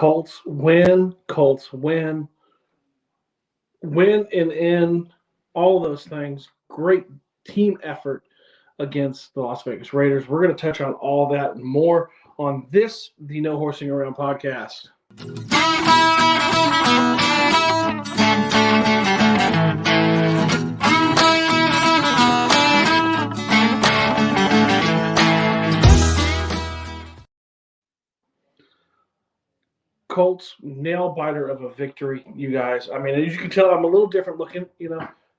Colts win. Colts win. Win and in all those things. Great team effort against the Las Vegas Raiders. We're going to touch on all that and more on this, the No Horsing Around podcast. Colts nail biter of a victory, you guys. I mean, as you can tell, I'm a little different looking.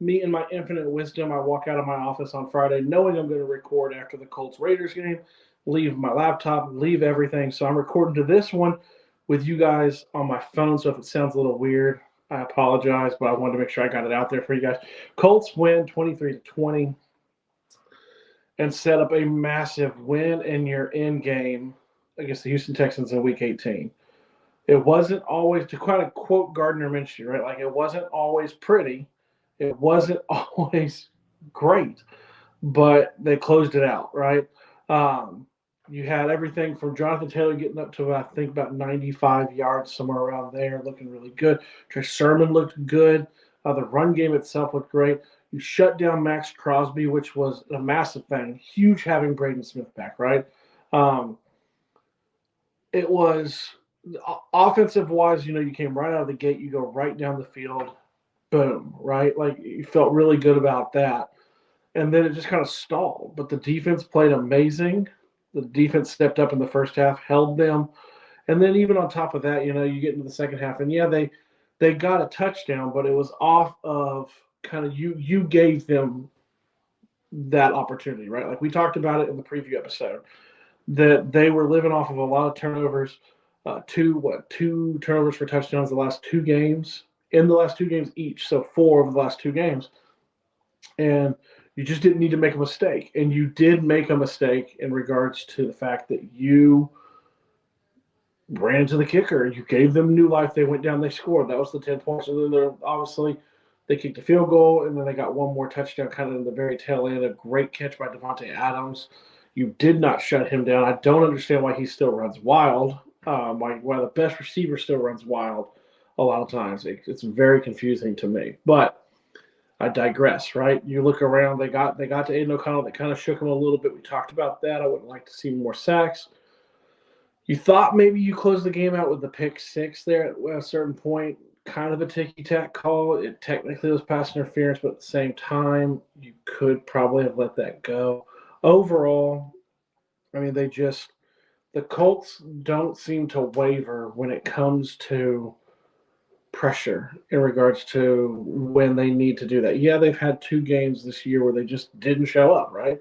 Me and my infinite wisdom, I walk out of my office on Friday knowing I'm going to record after the Colts Raiders game, leave my laptop, leave everything. So I'm recording to this one with you guys on my phone. So if it sounds a little weird, I apologize, but I wanted to make sure I got it out there for you guys. Colts win 23-20 and set up a massive win in your end game against the Houston Texans in Week 18. It wasn't always, to kind of quote Gardner Minshew, right? Like, it wasn't always pretty. It wasn't always great, but they closed it out, right? You had everything from Jonathan Taylor getting up to, I think, about 95 yards, somewhere around there, looking really good. Trey Sermon looked good. The run game itself looked great. You shut down Max Crosby, which was a massive thing. Huge having Braden Smith back, right? It was offensive-wise, you came right out of the gate. You go right down the field. Boom, right? Like, you felt really good about that. And then it just kind of stalled. But the defense played amazing. The defense stepped up in the first half, held them. And then even on top of that, you get into the second half. And, yeah, they got a touchdown, but it was off of kind of you gave them that opportunity, right? Like, we talked about it in the preview episode, that they were living off of a lot of turnovers, two turnovers for touchdowns in the last two games each, so 4 of the last 2 games. And you just didn't need to make a mistake. And you did make a mistake in regards to the fact that you ran into the kicker. You gave them new life. They went down, they scored. That was the 10 points. And then they kicked a field goal, and then they got one more touchdown kind of in the very tail end. A great catch by Devontae Adams. You did not shut him down. I don't understand why he still runs wild. Why the best receiver still runs wild a lot of times. It's very confusing to me. But I digress, right? You look around, they got to Aiden O'Connell. That kind of shook him a little bit. We talked about that. I would like to see more sacks. You thought maybe you closed the game out with the pick 6 there at a certain point. Kind of a ticky-tack call. It technically was pass interference, but at the same time, you could probably have let that go. Overall, I mean, the Colts don't seem to waver when it comes to pressure in regards to when they need to do that. Yeah, they've had 2 games this year where they just didn't show up, right?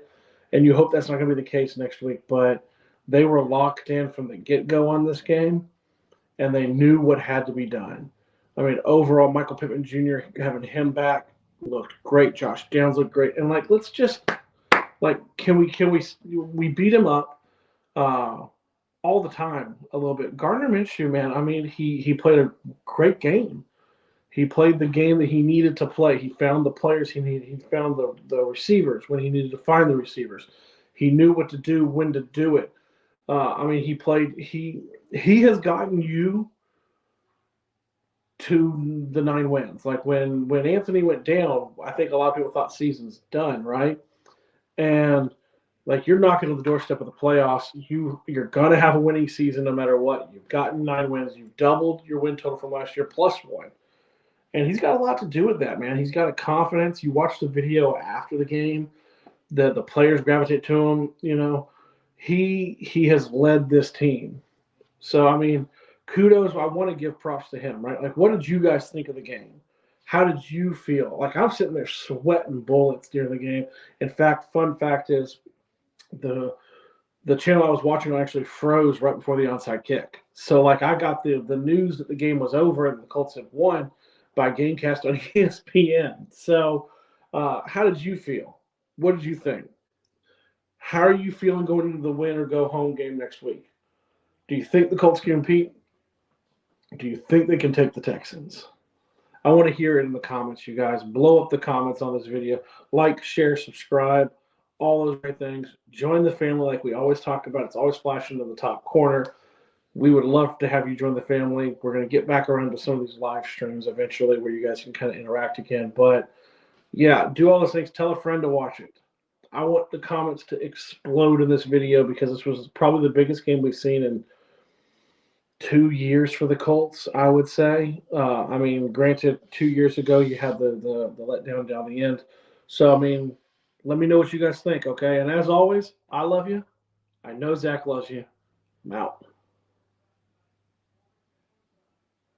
And you hope that's not going to be the case next week, but they were locked in from the get-go on this game, and they knew what had to be done. I mean, overall, Michael Pittman Jr., having him back, looked great. Josh Downs looked great. And, let's just, can we beat him up all the time a little bit? Gardner Minshew, man, I mean, he played a great game. He played the game that he needed to play. He found the players he needed. He found the receivers when he needed to find the receivers. He knew what to do, when to do it. I mean, he has gotten you to the 9 wins. Like, when Anthony went down, I think a lot of people thought season's done, right? And you're knocking on the doorstep of the playoffs. You're gonna have a winning season no matter what. You've gotten 9 wins. You've doubled your win total from last year plus 1. And he's got a lot to do with that, man. He's got a confidence. You watch the video after the game, the players gravitate to him. He has led this team. So, I mean, kudos. I want to give props to him, right? What did you guys think of the game? How did you feel? I'm sitting there sweating bullets during the game. In fact, fun fact is the channel I was watching actually froze right before the onside kick. So, I got the news that the game was over and the Colts had won by Gamecast on ESPN. So, how did you feel? What did you think? How are you feeling going into the win or go home game next week? Do you think the Colts can compete? Do you think they can take the Texans? I want to hear it in the comments, you guys. Blow up the comments on this video. Like, share, subscribe, all those great things. Join the family like we always talk about. It's always flashing in the top corner. We would love to have you join the family. We're going to get back around to some of these live streams eventually where you guys can kind of interact again. But yeah, do all those things. Tell a friend to watch it. I want the comments to explode in this video because this was probably the biggest game we've seen in 2 years for the Colts, I would say. I mean, granted, 2 years ago you had the letdown down the end. So I mean, let me know what you guys think, okay? And as always, I love you. I know Zach loves you. I'm out.